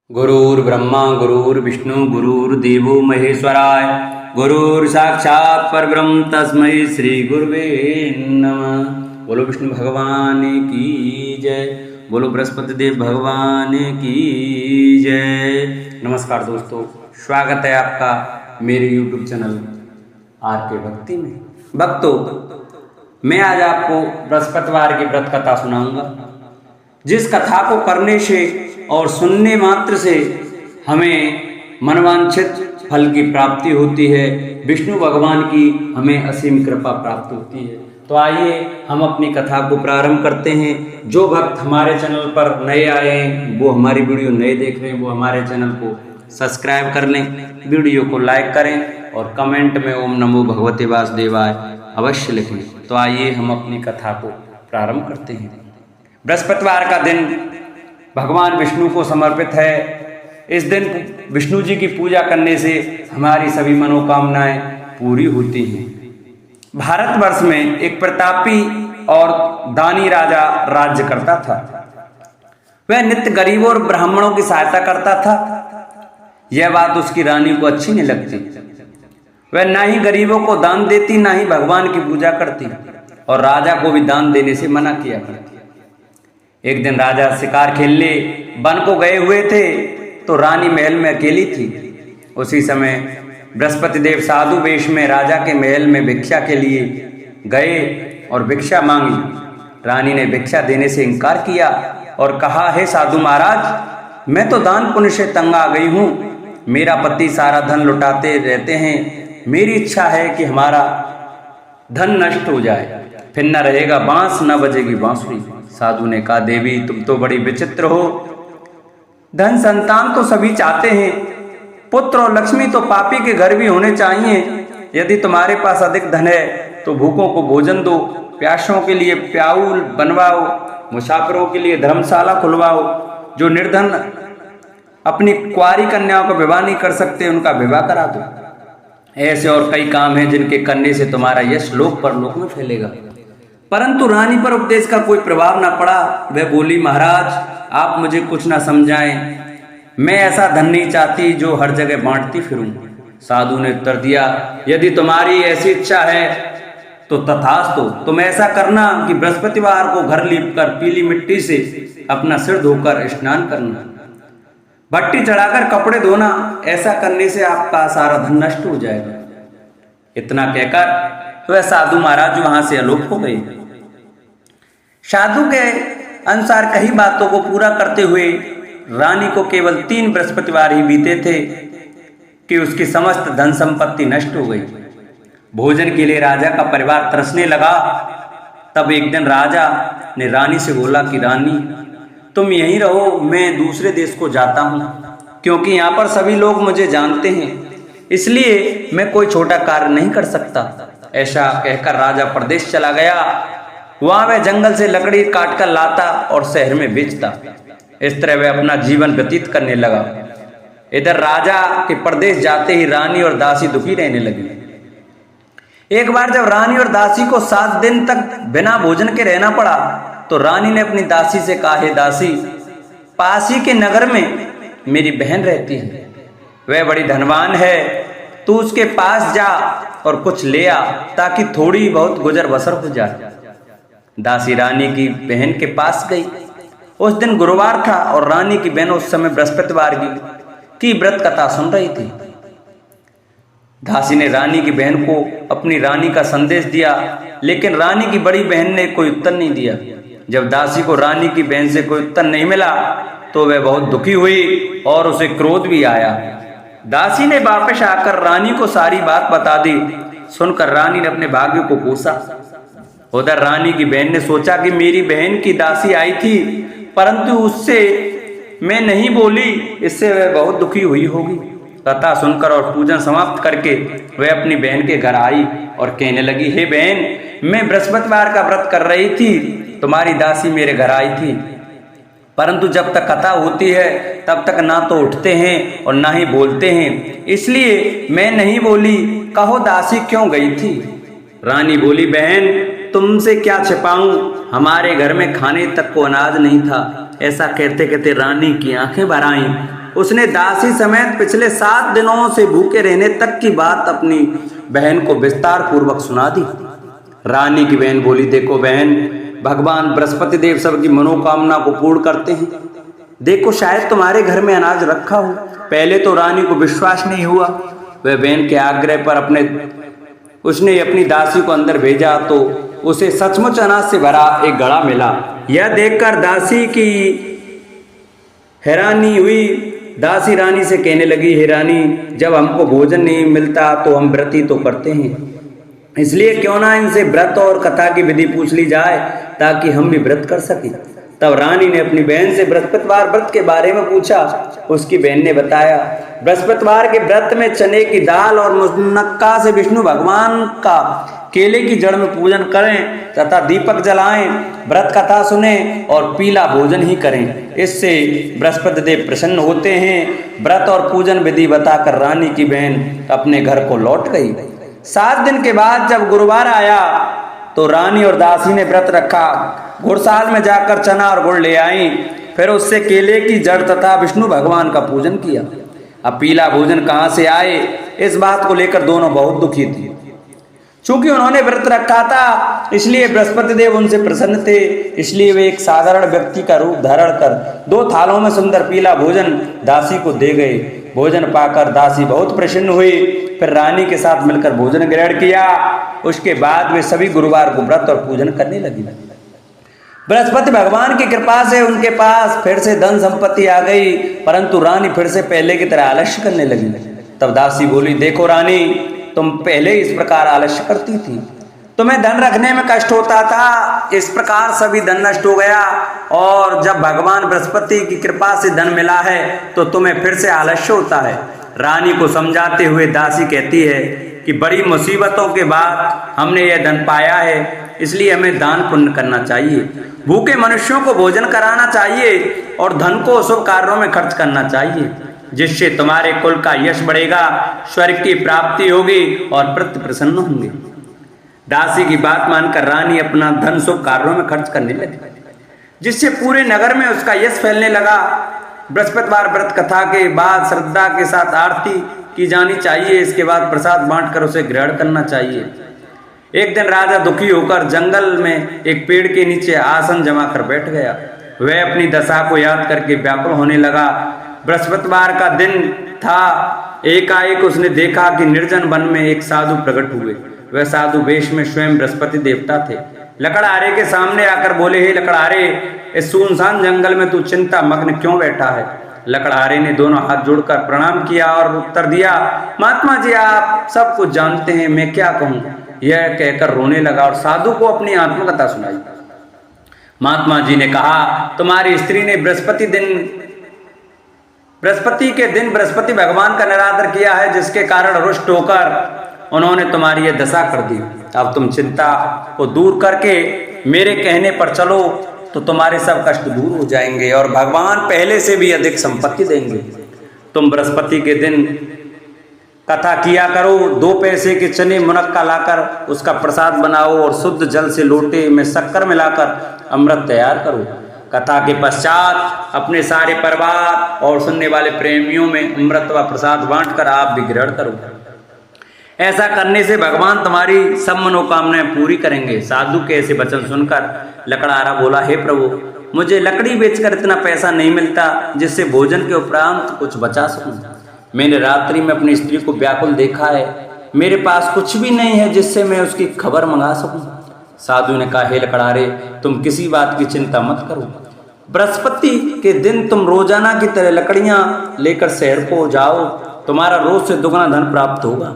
गुरुर्ब्रह्मा गुरुर्विष्णु गुरुर्देवो महेश्वराय गुरुर्साक्षात् परब्रह्म तस्मै श्री गुरुवे नमः। बोलो विष्णु भगवान की जय, बोलो बृहस्पति देव भगवान की जय। नमस्कार दोस्तों, स्वागत है आपका मेरे YouTube चैनल आर के भक्ति में। भक्तों, मैं आज आपको बृहस्पतिवार की व्रत कथा सुनाऊंगा, जिस कथा को करने से और सुनने मात्र से हमें मनवांछित फल की प्राप्ति होती है, विष्णु भगवान की हमें असीम कृपा प्राप्त होती है। तो आइए हम अपनी कथा को प्रारंभ करते हैं। जो भक्त हमारे चैनल पर नए आए हैं, वो हमारी वीडियो नए देख रहे हैं, वो हमारे चैनल को सब्सक्राइब कर लें, वीडियो को लाइक करें और कमेंट में ओम नमो भगवते वासुदेवाय अवश्य लिखें। तो आइए हम अपनी कथा को प्रारंभ करते हैं। बृहस्पतिवार का दिन भगवान विष्णु को समर्पित है। इस दिन विष्णु जी की पूजा करने से हमारी सभी मनोकामनाएं पूरी होती हैं। भारतवर्ष में एक प्रतापी और दानी राजा राज्य करता था। वह नित्य गरीबों और ब्राह्मणों की सहायता करता था। यह बात उसकी रानी को अच्छी नहीं लगती। वह ना ही गरीबों को दान देती, ना ही भगवान की पूजा करती, और राजा को भी दान देने से मना किया करती। एक दिन राजा शिकार खेलने वन को गए हुए थे, तो रानी महल में अकेली थी। उसी समय बृहस्पति देव साधु वेश में राजा के महल में भिक्षा के लिए गए और भिक्षा मांगी। रानी ने भिक्षा देने से इनकार किया और कहा, हे साधु महाराज, मैं तो दान पुण्य से तंग आ गई हूँ। मेरा पति सारा धन लुटाते रहते हैं। मेरी इच्छा है कि हमारा धन नष्ट हो जाए, फिर न रहेगा बांस, न बजेगी बांसुरी। साधु ने कहा, देवी तुम तो बड़ी विचित्र हो। धन संतान तो सभी चाहते हैं, पुत्र और लक्ष्मी तो पापी के घर भी होने चाहिए। यदि तुम्हारे पास अधिक धन है तो भूखों को भोजन दो, प्यासों के लिए प्याऊल बनवाओ, मुसाफिरों के लिए धर्मशाला खुलवाओ। जो निर्धन अपनी कुंवारी कन्याओं का विवाह नहीं कर सकते, उनका विवाह करा दो। ऐसे और कई काम हैं जिनके करने से तुम्हारा यश लोक परलोक में फैलेगा। परंतु रानी पर उपदेश का कोई प्रभाव न पड़ा। वह बोली, महाराज आप मुझे कुछ ना समझाएं। मैं ऐसा धन नहीं चाहती जो हर जगह बांटती फिरूं। साधु ने उत्तर दिया, यदि तुम्हारी ऐसी इच्छा है तो तथास्तु। तुम ऐसा करना कि बृहस्पतिवार को घर लीपकर पीली मिट्टी से अपना सिर धोकर स्नान करना, भट्टी चढ़ाकर कपड़े धोना। ऐसा करने से आपका सारा धन नष्ट हो जाएगा। इतना कहकर वह साधु महाराज वहां से आलोप हो गए। साधु के अनुसार कई बातों को पूरा करते हुए रानी को केवल 3 बृहस्पतिवार ही बीते थे कि उसकी समस्त धन संपत्ति नष्ट हो गई। भोजन के लिए राजा का परिवार तरसने लगा। तब एक दिन राजा ने रानी से बोला कि रानी तुम यहीं रहो, मैं दूसरे देश को जाता हूं, क्योंकि यहाँ पर सभी लोग मुझे जानते हैं, इसलिए मैं कोई छोटा कार्य नहीं कर सकता। ऐसा कहकर राजा प्रदेश चला गया। वहां वह जंगल से लकड़ी काट कर लाता और शहर में बेचता। इस तरह वह अपना जीवन व्यतीत करने लगा। इधर राजा के प्रदेश जाते ही रानी और दासी दुखी रहने लगी। एक बार जब रानी और दासी को 7 दिन तक बिना भोजन के रहना पड़ा, तो रानी ने अपनी दासी से कहा, हे दासी, पास ही के नगर में मेरी बहन रहती है, वह बड़ी धनवान है, तू उसके पास जा और कुछ ले आ, ताकि थोड़ी बहुत गुजर बसर हो जाए। दासी रानी की बहन के पास गई। उस दिन गुरुवार था और रानी की बहन उस समय बृहस्पतिवार की व्रत कथा सुन रही थी। दासी ने रानी की बहन को अपनी रानी का संदेश दिया, लेकिन रानी की बड़ी बहन ने कोई उत्तर नहीं दिया। जब दासी को रानी की बहन से कोई उत्तर नहीं मिला तो वह बहुत दुखी हुई और उसे क्रोध भी आया। दासी ने वापस आकर रानी को सारी बात बता दी। सुनकर रानी ने अपने भाग्य को कोसा। उधर रानी की बहन ने सोचा कि मेरी बहन की दासी आई थी, परंतु उससे मैं नहीं बोली, इससे वह बहुत दुखी हुई होगी। कथा सुनकर और पूजन समाप्त करके वह अपनी बहन के घर आई और कहने लगी, हे बहन, मैं बृहस्पतिवार का व्रत कर रही थी, तुम्हारी दासी मेरे घर आई थी, परंतु जब तक कथा होती है तब तक ना तो उठते हैं और ना ही बोलते हैं, इसलिए मैं नहीं बोली। कहो दासी क्यों गई थी? रानी बोली, बहन तुमसे क्या छिपाऊं, हमारे घर में खाने तक को अनाज नहीं था। ऐसा कहते कहते रानी की आंखें भर आईं उसने दासी समेत पिछले 7 दिनों से भूखे रहने तक की बात अपनी बहन को विस्तार पूर्वक सुना दी। रानी की बहन बोली, देखो बहन, भगवान बृहस्पति देव सबकी मनोकामना को पूर्ण करते हैं। देखो शायद तुम्हारे घर में अनाज रखा हो। पहले तो रानी को विश्वास नहीं हुआ। वह बहन के आग्रह पर उसने अपनी दासी को अंदर भेजा तो उसे सचमुच अनाज से भरा एक घड़ा मिला। यह देखकर दासी की हैरानी हुई। दासी रानी से कहने लगी, हे रानी, जब हमको भोजन नहीं मिलता तो हम व्रत ही तो करते हैं, इसलिए क्यों ना इनसे व्रत और कथा की विधि पूछ ली जाए ताकि हम भी व्रत कर सकें। तब रानी ने अपनी बहन से बृहस्पतिवार व्रत के बारे में पूछा। उसकी बहन ने बताया, बृहस्पतिवार के व्रत में चने की दाल और मुनक्का से विष्णु भगवान का केले की जड़ में पूजन करें तथा दीपक जलाएं, व्रत कथा सुने और पीला भोजन ही करें। इससे बृहस्पति देव प्रसन्न होते हैं। व्रत और पूजन विधि बताकर रानी की बहन अपने घर को लौट गई। 7 दिन के बाद जब गुरुवार आया तो रानी और दासी ने व्रत रखा। गुड़साल में जाकर चना और गुड़ ले आई, फिर उससे केले की जड़ तथा विष्णु भगवान का पूजन किया। अब पीला भोजन कहाँ से आए, इस बात को लेकर दोनों बहुत दुखी थी। चूंकि उन्होंने व्रत रखा था इसलिए बृहस्पति देव उनसे प्रसन्न थे, इसलिए वे एक साधारण व्यक्ति का रूप धारण कर 2 थालों में सुंदर पीला भोजन दासी को दे गए। भोजन पाकर दासी बहुत प्रसन्न हुई। फिर रानी के साथ मिलकर भोजन ग्रहण किया। उसके बाद वे सभी गुरुवार को व्रत और पूजन करने लगी। बृहस्पति भगवान की कृपा से उनके पास फिर से धन संपत्ति आ गई, परंतु रानी फिर से पहले की तरह आलस्य करने लगी। तब दासी बोली, देखो रानी, तुम पहले इस प्रकार आलस्य करती थी, तुम्हें धन रखने में कष्ट होता था, इस प्रकार सभी धन नष्ट हो गया और जब भगवान बृहस्पति की कृपा से धन मिला है तो तुम्हें फिर से आलस्य होता है। रानी को समझाते हुए दासी कहती है कि बड़ी मुसीबतों के बाद हमने यह धन पाया है, इसलिए हमें दान पुण्य करना चाहिए, भूखे मनुष्यों को भोजन कराना चाहिए और धन को शुभ कार्यों में खर्च करना चाहिए, जिससे तुम्हारे कुल का यश बढ़ेगा, स्वर्ग की प्राप्ति होगी और पितृ प्रसन्न होंगे। दासी की बात मानकर रानी अपना धन शुभ कार्यों में खर्च करने लगी, जिससे पूरे नगर में उसका यश फैलने लगा। बृहस्पतिवार व्रत कथा के बाद श्रद्धा के साथ आरती की जानी चाहिए, इसके बाद प्रसाद बांटकर उसे ग्रहण करना चाहिए। एक दिन राजा दुखी होकर जंगल में एक पेड़ के नीचे आसन जमा कर बैठ गया। वह अपनी दशा को याद करके व्याकुल होने लगा। बृहस्पतिवार का दिन था। एकाएक उसने देखा कि निर्जन वन में एक साधु प्रकट हुए। वह साधु वेश में स्वयं बृहस्पति देवता थे। लकड़हारे के सामने आकर बोले, हे लकड़हारे, इस सुनसान जंगल में तू चिंता मग्न क्यों बैठा है? लकड़हारे ने दोनों हाथ जोड़कर प्रणाम किया और उत्तर दिया, महात्मा जी, आप सब कुछ जानते हैं, मैं क्या कहूँ? यह कहकर रोने लगा और साधु को अपनी आत्मकथा सुनाई। महात्मा जी ने कहा, तुम्हारी स्त्री ने बृहस्पति के दिन बृहस्पति भगवान का निरादर किया है, जिसके कारण रुष्ट होकर उन्होंने तुम्हारी यह दशा कर दी। अब तुम चिंता को दूर करके मेरे कहने पर चलो तो तुम्हारे सब कष्ट दूर हो जाएंगे और भगवान पहले से भी अधिक संपत्ति देंगे। तुम बृहस्पति के दिन कथा किया करो, 2 पैसे के चने मुनक्का लाकर उसका प्रसाद बनाओ और शुद्ध जल से लोटे में शक्कर मिलाकर अमृत तैयार करो। कथा के पश्चात अपने सारे परिवार और सुनने वाले प्रेमियों में अमृत व प्रसाद बांटकर आप भी ग्रहण करो। ऐसा करने से भगवान तुम्हारी सब मनोकामनाएं पूरी करेंगे। साधु के ऐसे वचन सुनकर लकड़हारा बोला, हे प्रभु, मुझे लकड़ी बेचकर इतना पैसा नहीं मिलता जिससे भोजन के उपरांत कुछ बचा सकूं। मैंने रात्रि में अपनी स्त्री को व्याकुल देखा है, मेरे पास कुछ भी नहीं है जिससे मैं उसकी खबर मंगा सकूं। साधु ने कहा, हे लकड़हारे, तुम किसी बात की चिंता मत करो। बृहस्पति के दिन तुम रोजाना की तरह लकड़ियां लेकर शहर को जाओ, तुम्हारा रोज से दुगना धन प्राप्त होगा,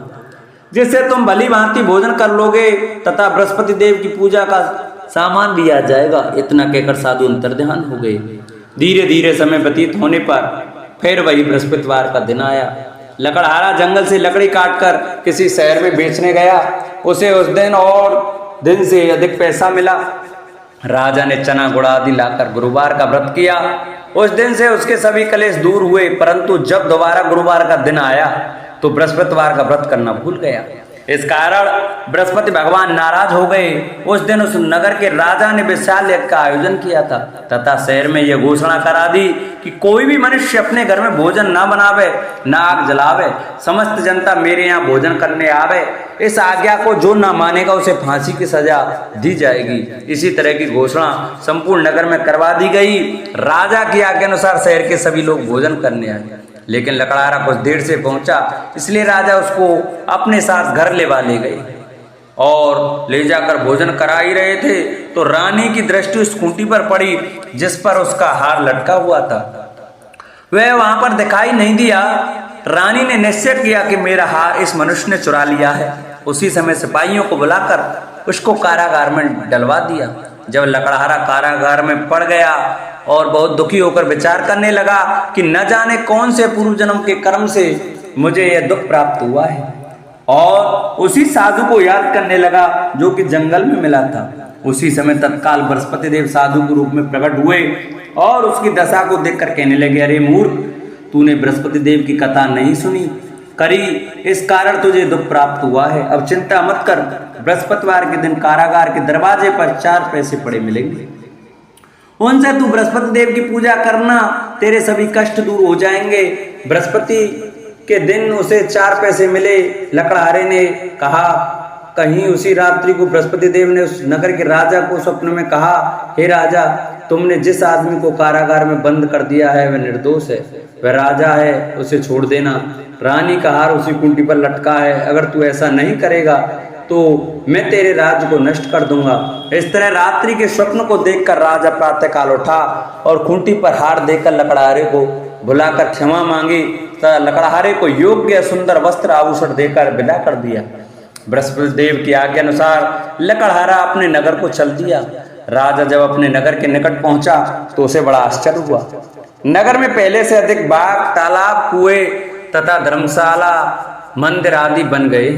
जिससे तुम भली भांति भोजन कर लोगे तथा बृहस्पति देव की पूजा का सामान भी आ जाएगा। इतना कहकर साधु अंतर्ध्यान हो गए। धीरे धीरे समय व्यतीत होने पर फिर वही बृहस्पतिवार का दिन आया। लकड़हारा जंगल से लकड़ी काटकर किसी शहर में बेचने गया। उसे उस दिन और दिन से अधिक पैसा मिला। राजा ने चना गुड़ आदि लाकर गुरुवार का व्रत किया। उस दिन से उसके सभी कलेश दूर हुए, परंतु जब दोबारा गुरुवार का दिन आया तो बृहस्पतिवार का व्रत करना भूल गया। इस कारण बृहस्पति भगवान नाराज हो गए। उस दिन उस नगर के राजा ने विशाल यज्ञ का आयोजन किया था तथा शहर में यह घोषणा करा दी कि कोई भी मनुष्य अपने घर में भोजन ना बनावे, ना आग जलावे, समस्त जनता मेरे यहाँ भोजन करने आवे। इस आज्ञा को जो ना मानेगा उसे फांसी की सजा दी जाएगी। इसी तरह की घोषणा संपूर्ण नगर में करवा दी गई। राजा की आज्ञा अनुसार शहर के सभी लोग भोजन करने आए, लेकिन लकड़हारा कुछ देर से पहुंचा, इसलिए राजा उसको अपने साथ घर ले गए और ले जाकर भोजन करा ही रहे थे तो रानी की दृष्टि उस खूंटी पर पड़ी जिस पर उसका हार लटका हुआ था। वह वहां पर दिखाई नहीं दिया। रानी ने निश्चय किया कि मेरा हार इस मनुष्य ने चुरा लिया है। उसी समय सिपाहियों को बुलाकर उसको कारागार में डलवा दिया। जब लकड़हारा कारागार में पड़ गया और बहुत दुखी होकर विचार करने लगा कि न जाने कौन से पूर्व जन्म के कर्म से मुझे यह दुख प्राप्त हुआ है, और उसी साधु को याद करने लगा जो कि जंगल में मिला था। उसी समय तत्काल बृहस्पति देव साधु के रूप में प्रकट हुए और उसकी दशा को देखकर कहने लगे, अरे मूर्ख, तूने बृहस्पति देव की कथा नहीं सुनी करी, इस कारण तुझे दुख प्राप्त हुआ है। अब चिंता मत कर, बृहस्पतिवार के दिन कारागार के दरवाजे पर 4 पैसे पड़े मिलेंगे, उनसे तू बृहस्पति देव की पूजा करना, तेरे सभी कष्ट दूर हो जाएंगे। बृहस्पति के दिन उसे 4 पैसे मिले। लकड़हारे ने कहा, कहीं उसी रात्रि को बृहस्पति देव ने उस नगर के राजा को स्वप्न में कहा, हे राजा, तुमने जिस आदमी को कारागार में बंद कर दिया है वह निर्दोष है, वह राजा है, उसे छोड़ देना। रानी का हार उसी कुंटी पर लटका है, अगर तू ऐसा नहीं करेगा तो मैं तेरे राज्य को नष्ट कर दूंगा। इस तरह रात्रि के स्वप्न को देखकर राजा प्रातःकाल उठा और खूंटी पर हार देकर लकड़हारे को बुलाकर क्षमा मांगी तथा लकड़हारे को योग्य सुंदर वस्त्र आभूषण देकर विदा कर दिया। बृहस्पति देव की आज्ञा अनुसार लकड़हारा अपने नगर को चल दिया। राजा जब अपने नगर के निकट पहुंचा तो उसे बड़ा आश्चर्य हुआ। नगर में पहले से अधिक बाग, तालाब, कुएं तथा धर्मशाला, मंदिर आदि बन गए।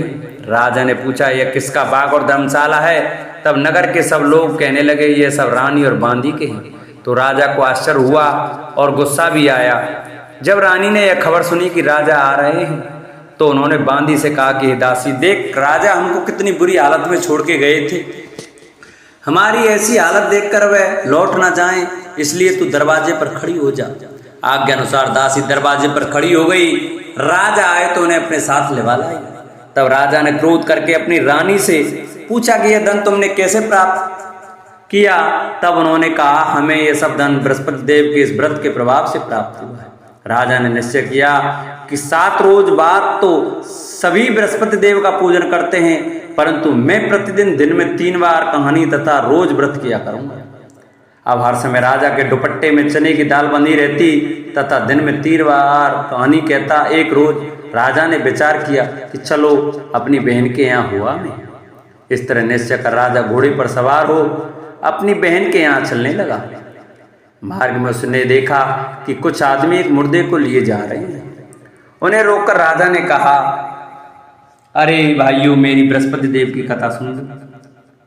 राजा ने पूछा, यह किसका बाग और धर्मशाला है? तब नगर के सब लोग कहने लगे, ये सब रानी और बांदी के हैं। तो राजा को आश्चर्य हुआ और गुस्सा भी आया। जब रानी ने यह खबर सुनी कि राजा आ रहे हैं तो उन्होंने बांदी से कहा कि दासी, देख, राजा हमको कितनी बुरी हालत में छोड़ के गए थे, हमारी ऐसी हालत देखकर वह लौट ना जाएं, इसलिए तू दरवाजे पर खड़ी हो जा। आज्ञा अनुसार दासी दरवाजे पर खड़ी हो गई। राजा आए तो उन्हें अपने साथ लेवा लाई। तब राजा ने क्रोध करके अपनी रानी से पूछा कि यह धन तुमने कैसे प्राप्त किया? तब उन्होंने कहा, हमें यह सब धन बृहस्पति देव के इस व्रत के प्रभाव से प्राप्त हुआ है। राजा ने निश्चय किया कि 7 रोज बाद तो सभी बृहस्पति देव का पूजन करते हैं, परंतु मैं प्रतिदिन दिन में 3 बार कहानी तथा रोज व्रत किया करूंगा। अब हर समय राजा के दुपट्टे में चने की दाल बंधी रहती तथा दिन में 3 बार कहानी कहता। एक रोज राजा ने विचार किया कि चलो अपनी बहन के यहाँ हुआ मैं। इस तरह निश्चय कर राजा घोड़े पर सवार हो अपनी बहन के यहाँ चलने लगा। मार्ग में उसने देखा कि कुछ आदमी एक मुर्दे को लिए जा रहे हैं। उन्हें रोककर राजा ने कहा, अरे भाइयों, मेरी बृहस्पति देव की कथा सुन लो।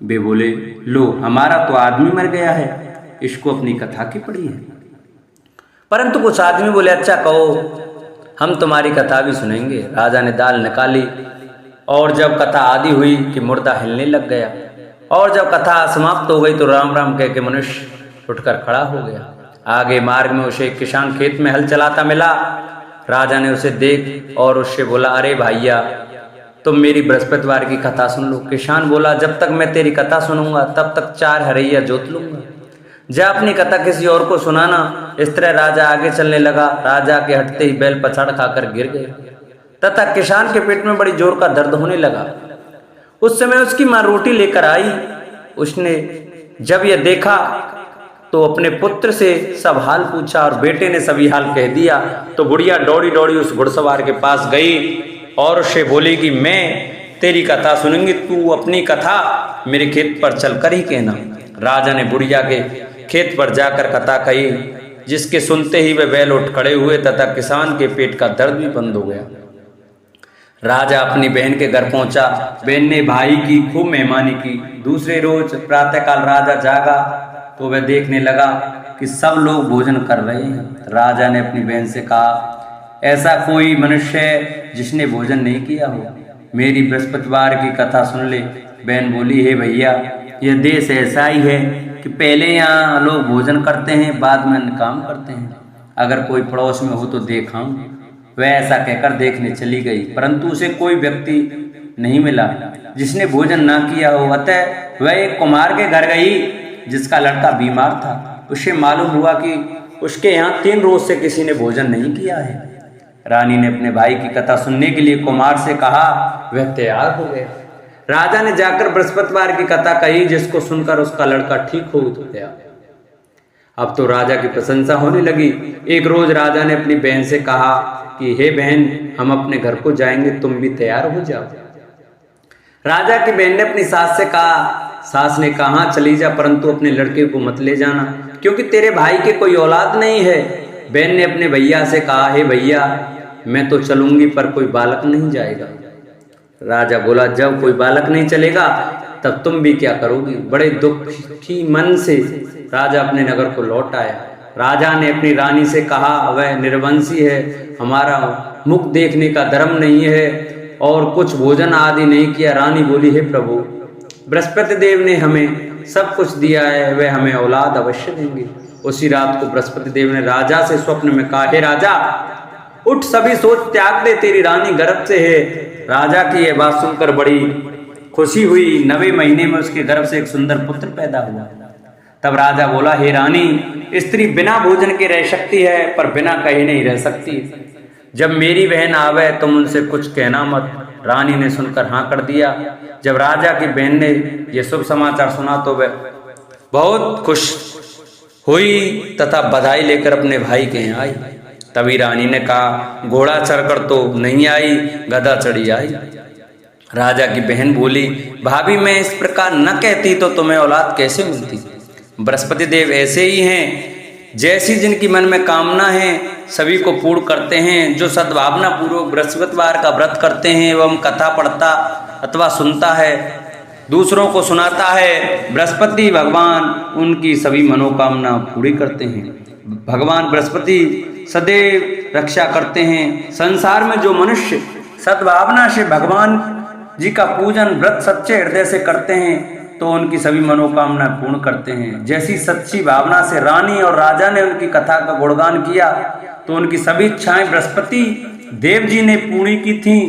वे बोले, लो, हमारा तो आदमी मर गया है, इसको अपनी कथा की पड़ी है। परंतु कुछ आदमी बोले, अच्छा कहो, हम तुम्हारी कथा भी सुनेंगे। राजा ने दाल निकाली और जब कथा आदि हुई कि मुर्दा हिलने लग गया, और जब कथा समाप्त हो गई तो राम राम कह के मनुष्य उठकर खड़ा हो गया। आगे मार्ग में उसे एक किसान खेत में हल चलाता मिला। राजा ने उसे देख और उससे बोला, अरे भैया, तुम मेरी बृहस्पतिवार की कथा सुन लो। किसान बोला, जब तक मैं तेरी कथा सुनूंगा तब तक 4 हरैया जोत लूंगा, जा अपनी कथा किसी और को सुनाना। इस तरह राजा आगे चलने लगा। राजा के हटते ही बैल पछाड़ खाकर गिर गए तथा किसान के पेट में बड़ी जोर का दर्द होने लगा। उस समय उसकी माँ रोटी लेकर आई। उसने जब यह देखा तो अपने पुत्र से सब हाल पूछा और बेटे ने सभी हाल कह दिया। तो बुढ़िया दौड़ी दौड़ी उस घुड़सवार के पास गई और उससे बोली कि मैं तेरी कथा सुनूंगी, तू अपनी कथा मेरे खेत पर चलकर ही कहना। राजा ने बुढ़िया के खेत पर जाकर कथा कही, जिसके सुनते ही वे बैल उठ खड़े हुए तथा किसान के पेट का दर्द भी बंद हो गया। राजा अपनी बहन के घर पहुंचा। बहन ने भाई की खूब मेहमानी की। दूसरे रोज प्रातःकाल राजा जागा तो वह देखने लगा कि सब लोग भोजन कर रहे हैं। राजा ने अपनी बहन से कहा, ऐसा कोई मनुष्य है जिसने भोजन नहीं किया हो? मेरी बृहस्पतिवार की कथा सुन ले। बहन बोली, हे भैया, यह देश ऐसा ही है कि पहले यहाँ लोग भोजन करते हैं, बाद में अन्य काम करते हैं। अगर कोई पड़ोस में हो तो देखाऊं। वह ऐसा कहकर देखने चली गई, परंतु उसे कोई व्यक्ति नहीं मिला जिसने भोजन ना किया हो। अतः वह एक कुम्हार के घर गई जिसका लड़का बीमार था। उसे मालूम हुआ कि उसके यहाँ 3 रोज से किसी ने भोजन नहीं किया है। रानी ने अपने भाई की कथा सुनने के लिए कुम्हार से कहा। वह तैयार हो गया। राजा ने जाकर बृहस्पतिवार की कथा कही, जिसको सुनकर उसका लड़का ठीक हो गया। अब तो राजा की प्रशंसा होने लगी। एक रोज राजा ने अपनी बहन से कहा कि हे बहन, हम अपने घर को जाएंगे, तुम भी तैयार हो जाओ। राजा की बहन ने अपनी सास से कहा। सास ने कहा, चली जा, परंतु अपने लड़के को मत ले जाना, क्योंकि तेरे भाई के कोई औलाद नहीं है। बहन ने अपने भैया से कहा, हे भैया, मैं तो चलूंगी, पर कोई बालक नहीं जाएगा। राजा बोला, जब कोई बालक नहीं चलेगा तब तुम भी क्या करोगी। बड़े दुखी मन से राजा अपने नगर को लौट आया। राजा ने अपनी रानी से कहा, वह निर्वंशी है, हमारा मुख देखने का धर्म नहीं है और कुछ भोजन आदि नहीं किया। रानी बोली, हे प्रभु, बृहस्पति देव ने हमें सब कुछ दिया है, वह हमें औलाद अवश्य देंगे। उसी रात को बृहस्पति देव ने राजा से स्वप्न में कहा, हे राजा, उठ, सभी सोच त्याग दे, तेरी रानी गर्भ से है। राजा की यह बात सुनकर बड़ी खुशी हुई। 9वें महीने में उसके गर्भ से एक सुंदर पुत्र पैदा हुआ। तब राजा बोला, हे रानी, स्त्री बिना भोजन के रह सकती है, पर बिना कहे नहीं रह सकती। जब मेरी बहन आवे तुम उनसे कुछ कहना मत। रानी ने सुनकर हाँ कर दिया। जब राजा की बहन ने यह शुभ समाचार सुना तो वह बहुत खुश हुई तथा बधाई लेकर अपने भाई के यहाँ आई। तभी रानी ने कहा, घोड़ा चढ़कर तो नहीं आई, गधा चढ़ी आई। राजा की बहन बोली, भाभी, मैं इस प्रकार न कहती तो तुम्हें औलाद कैसे मिलती। बृहस्पति देव ऐसे ही हैं, जैसी जिनकी मन में कामना है सभी को पूर्ण करते हैं। जो सद्भावना पूर्वक बृहस्पतिवार का व्रत करते हैं एवं कथा पढ़ता अथवा सुनता है, दूसरों को सुनाता है, बृहस्पति भगवान उनकी सभी मनोकामना पूरी करते हैं। भगवान बृहस्पति सदैव रक्षा करते हैं। संसार में जो मनुष्य सद्भावना से भगवान जी का पूजन व्रत सच्चे हृदय से करते हैं तो उनकी सभी मनोकामना पूर्ण करते हैं। जैसी सच्ची भावना से रानी और राजा ने उनकी कथा का गुणगान किया तो उनकी सभी इच्छाएं बृहस्पति देव जी ने पूरी की थी।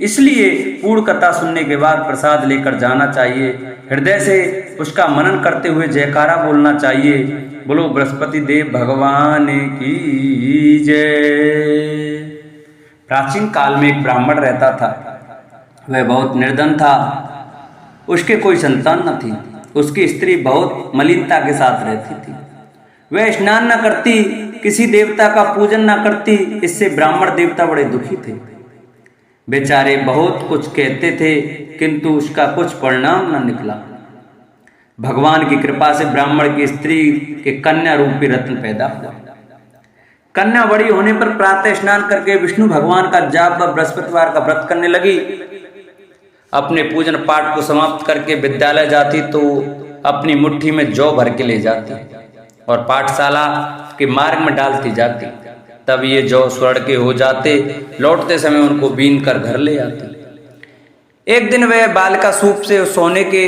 इसलिए पूर्ण कथा सुनने के बाद प्रसाद लेकर जाना चाहिए। हृदय से उसका मनन करते हुए जयकारा बोलना चाहिए। बोलो बृहस्पति देव भगवान की जय। प्राचीन काल में एक ब्राह्मण रहता था। वह बहुत निर्धन था। उसके कोई संतान न थी। उसकी स्त्री बहुत मलिनता के साथ रहती थी। वह स्नान न करती, किसी देवता का पूजन न करती। इससे ब्राह्मण देवता बड़े दुखी थे। बेचारे बहुत कुछ कहते थे, किंतु उसका कुछ परिणाम न निकला। भगवान की कृपा से ब्राह्मण की स्त्री के कन्या रूपी रत्न पैदा हुआ। कन्या बड़ी होने पर प्रातः स्नान करके विष्णु भगवान का जाप व बृहस्पतिवार का व्रत करने लगी। अपने पूजन पाठ को समाप्त करके विद्यालय जाती तो अपनी मुट्ठी में जौ भर के ले जाती और पाठशाला के मार्ग में डालती जाती। तब ये जौ स्वर्ण के हो जाते। लौटते समय उनको बीन कर घर ले आती। एक दिन वह बालिका सूप से सोने के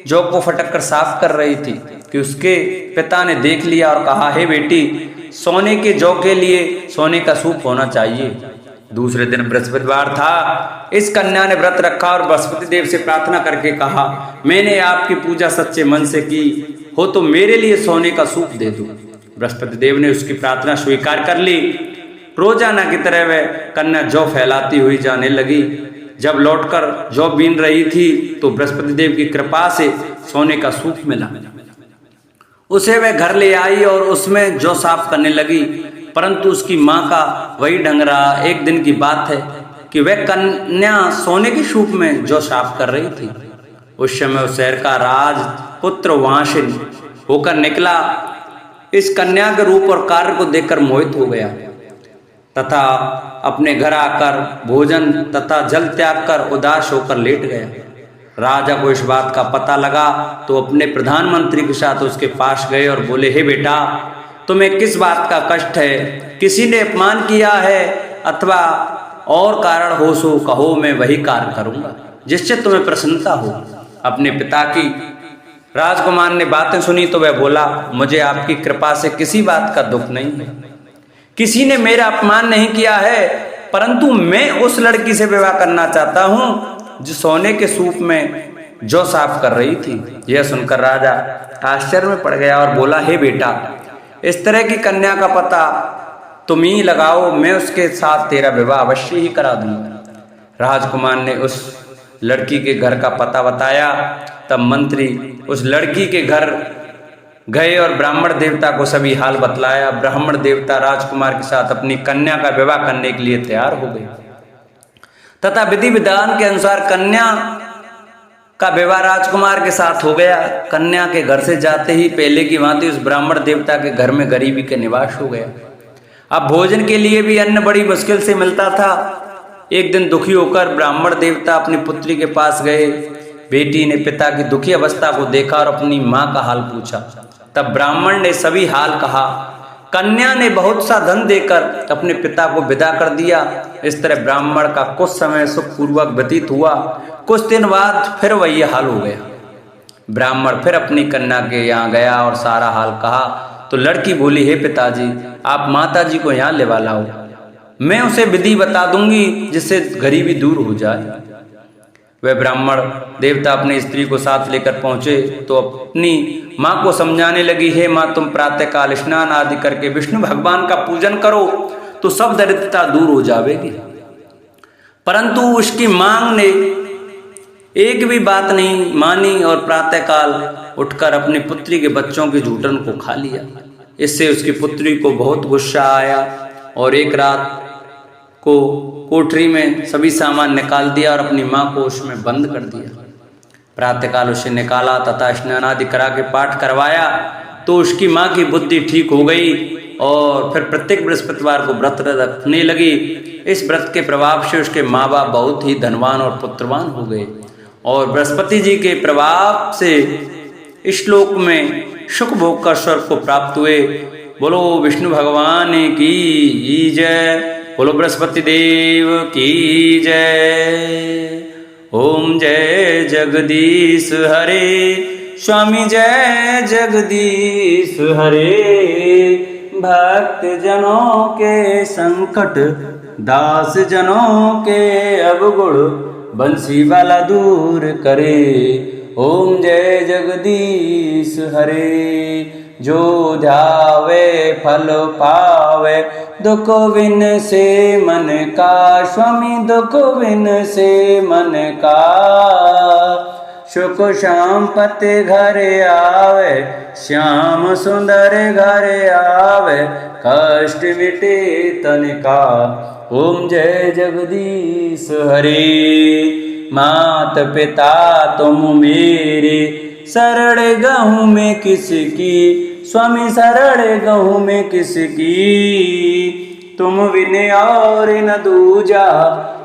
जौ को फटक कर साफ कर रही थी कि उसके पिता ने देख लिया और कहा, हे बेटी, सोने के जौ के लिए सोने का सूप होना चाहिए। दूसरे दिन बृहस्पतिवार था। इस कन्या ने व्रत रखा और बृहस्पति देव से प्रार्थना करके कहा, मैंने आपकी पूजा सच्चे मन से की हो तो मेरे लिए सोने का सूप दे दो। बृहस्पति देव ने उसकी प्रार्थना स्वीकार कर ली। रोजाना की तरह वह कन्या जौ फैलाती हुई जाने लगी। जब लौटकर जौ बीन रही थी तो बृहस्पति देव की कृपा से सोने का सूप मिला। उसे वह घर ले आई और उसमें जौ साफ करने लगी। परंतु उसकी माँ का वही ढंग रहा। एक दिन की बात है कि वह कन्या सोने के सूप में जौ साफ कर रही थी। उस समय उस शहर का राजपुत्र वहां से होकर निकला। इस कन्या के रूप और कार्य को देखकर मोहित हो गया तथा अपने घर आकर भोजन तथा जल त्याग कर उदास होकर लेट गया। राजा को इस बात का पता लगा तो अपने प्रधानमंत्री के साथ उसके पास गए और बोले, हे बेटा, तुम्हें किस बात का कष्ट है? किसी ने अपमान किया है अथवा और कारण हो सो कहो, मैं वही कार्य करूंगा जिससे तुम्हें प्रसन्नता हो। अपने पिता की राजकुमार ने बातें सुनी तो वह बोला, मुझे आपकी कृपा से किसी बात का दुख नहीं है, किसी ने मेरा अपमान नहीं किया है, परंतु मैं उस लड़की से विवाह करना चाहता हूं जो सोने के सूप में जौ साफ कर रही थी। यह सुनकर राजा आश्चर्य में पड़ गया और बोला, हे बेटा, इस तरह की कन्या का पता तुम ही लगाओ, मैं उसके साथ तेरा विवाह अवश्य ही करा दूंगा। राजकुमार ने उस लड़की के घर का पता बताया। तब मंत्री उस लड़की के घर गए और ब्राह्मण देवता को सभी हाल बतलाया। ब्राह्मण देवता राजकुमार के साथ अपनी कन्या का विवाह करने के लिए तैयार हो गए तथा विधि विधान के अनुसार कन्या का विवाह राजकुमार के साथ हो गया। कन्या के घर से जाते ही पहले की भांति उस ब्राह्मण देवता के घर में गरीबी का निवास हो गया। अब भोजन के लिए भी अन्न बड़ी मुश्किल से मिलता था। एक दिन दुखी होकर ब्राह्मण देवता अपनी पुत्री के पास गए। बेटी ने पिता की दुखी अवस्था को देखा और अपनी माँ का हाल पूछा। तब ब्राह्मण ने सभी हाल कहा। कन्या ने बहुत सा धन देकर अपने पिता को विदा कर दिया। इस तरह ब्राह्मण का कुछ समय सुखपूर्वक व्यतीत हुआ। कुछ दिन बाद फिर वही हाल हो गया। ब्राह्मण फिर अपनी कन्या के यहाँ गया और सारा हाल कहा तो लड़की बोली, हे पिताजी, आप माताजी को यहाँ लेवा लाओ, मैं उसे विधि बता दूंगी जिससे गरीबी दूर हो जाए। वह ब्राह्मण देवता अपनी स्त्री को साथ लेकर पहुंचे तो अपनी माँ को समझाने लगी, हे माँ, तुम प्रातःकाल स्नान आदि करके विष्णु भगवान का पूजन करो तो सब दरिद्रता दूर हो जाएगी। परंतु उसकी मांग ने एक भी बात नहीं मानी और प्रातःकाल उठकर अपनी पुत्री के बच्चों के जूठन को खा लिया। इससे उसकी पुत्री को बहुत गुस्सा आया और एक रात को कोठरी में सभी सामान निकाल दिया और अपनी माँ को उसमें बंद कर दिया। प्रातःकाल उसे निकाला तथा स्नान आदि करा के पाठ करवाया तो उसकी माँ की बुद्धि ठीक हो गई और फिर प्रत्येक बृहस्पतिवार को व्रत रखने लगी। इस व्रत के प्रभाव से उसके माँ बाप बहुत ही धनवान और पुत्रवान हो गए और बृहस्पति जी के प्रभाव से इस श्लोक में सुख भोग कर स्वर्ग को प्राप्त हुए। बोलो विष्णु भगवान की जय, बोलो बृहस्पति देव की जय। ओम जय जगदीश हरे, स्वामी जय जगदीश हरे। भक्त जनों के संकट, दास जनों के अवगुण, बंसी वाला दूर करे। ओम जय जगदीश हरे। जो ध्यावे फल पावे, दुख विन से मन का, स्वामी दुख विन से मन का। सुख संपत्ति घर आवे, श्याम सुंदर घर आवे, कष्ट मिटे तन का। ओम जय जगदीश हरे। मात पिता तुम मेरे, शरण गहूँ में किसकी, स्वामी शरण गहूँ में किसकी। तुम बिन और न दूजा,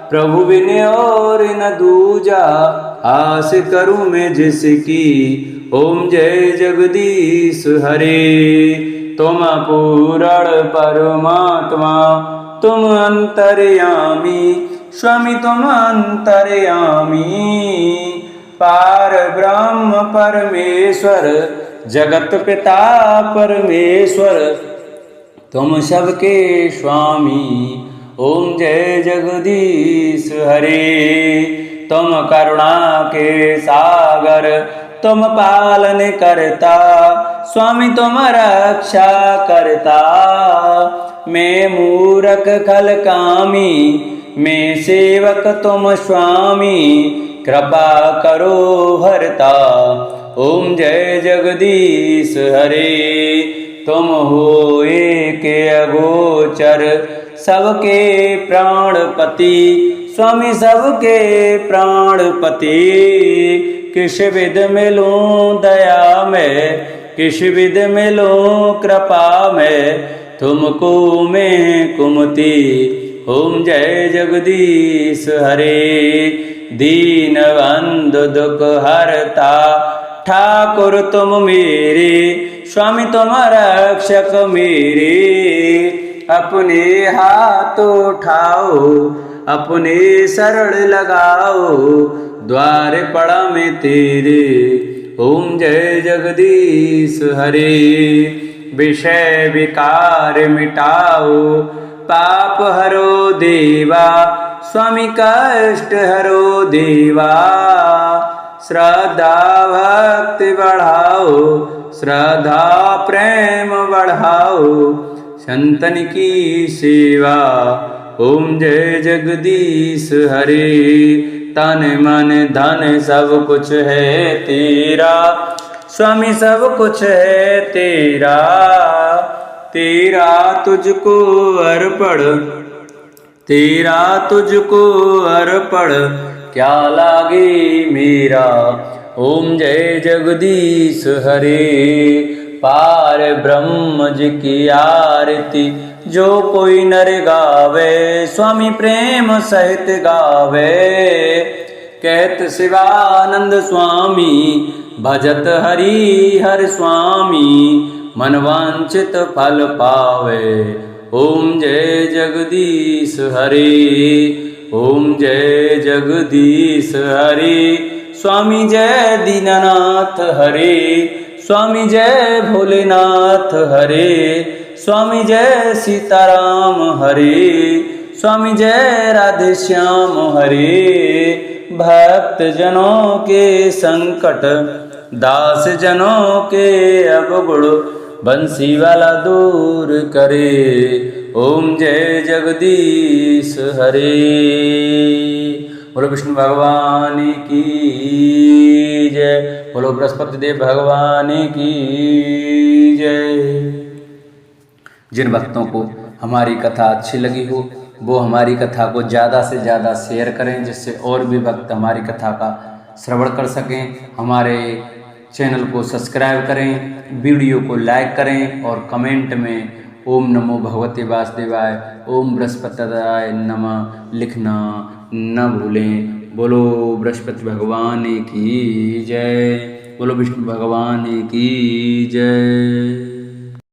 प्रभु बिन और न दूजा, आस करूँ मैं जिसकी। ओम जय जगदीश हरे। तुम पूर्ण परमात्मा, तुम अंतर्यामी, स्वामी तुम अंतर्यामी। पार ब्रह्म परमेश्वर, जगत पिता परमेश्वर, तुम सबके स्वामी। ओम जय जगदीश हरे। तुम करुणा के सागर, तुम पालन करता, स्वामी तुम रक्षा करता। मैं मूरख खल कामी, मैं सेवक तुम स्वामी, कृपा करो भरता। ओम जय जगदीश हरे। तुम हो एक अगोचर, सबके प्राणपति, स्वामी सबके प्राणपति। किस विध मिलूं दया में, किस विध मिलूं कृपा में, तुमको मैं कुमति। ओम जय जगदीश हरे। दीन बंधु दुख हरता, ठाकुर तुम मेरे, स्वामी तुम रक्षक मेरे। अपने हाथ उठाओ, अपने शरण लगाओ, द्वार पड़ा में तेरे। ओम जय जगदीश हरे। विषय विकार मिटाओ, पाप हरो देवा, स्वामी कष्ट हरो देवा। श्रद्धा भक्ति बढ़ाओ, श्रद्धा प्रेम बढ़ाओ, संतन की सेवा। ओम जय जगदीश हरे। तन मन धन सब कुछ है तेरा, स्वामी सब कुछ है तेरा। तेरा तुझको अर्पण, तेरा तुझको अर्पण, क्या लागे मेरा। ओम जय जगदीश हरे। पार ब्रह्म जी की आरती जो कोई नर गावे, स्वामी प्रेम सहित गावे। कहत शिवानंद स्वामी, भजत हरि हर स्वामी, मनवांचित फल पावे। ओम जय जगदीश हरे। ओम जय जगदीश हरे। स्वामी जय दीननाथ हरे। स्वामी जय भोलेनाथ हरे। स्वामी जय सीताराम हरे। स्वामी जय राधे श्याम हरे। भक्त जनों के संकट, दास जनों के अवगुण, बंसी वाला दूर करे। ओम जय जगदीश हरे। बोलो विष्णु भगवान की जय। बोलो बृहस्पति देव भगवान की जय। जिन भक्तों को हमारी कथा अच्छी लगी हो वो हमारी कथा को ज़्यादा से ज़्यादा शेयर करें, जिससे और भी भक्त हमारी कथा का श्रवण कर सकें। हमारे चैनल को सब्सक्राइब करें, वीडियो को लाइक करें और कमेंट में ओम नमो भगवते वासुदेवाय, ओम बृहस्पतिदाय नमः लिखना न भूलें। बोलो बृहस्पति भगवान की जय। बोलो विष्णु भगवान की जय।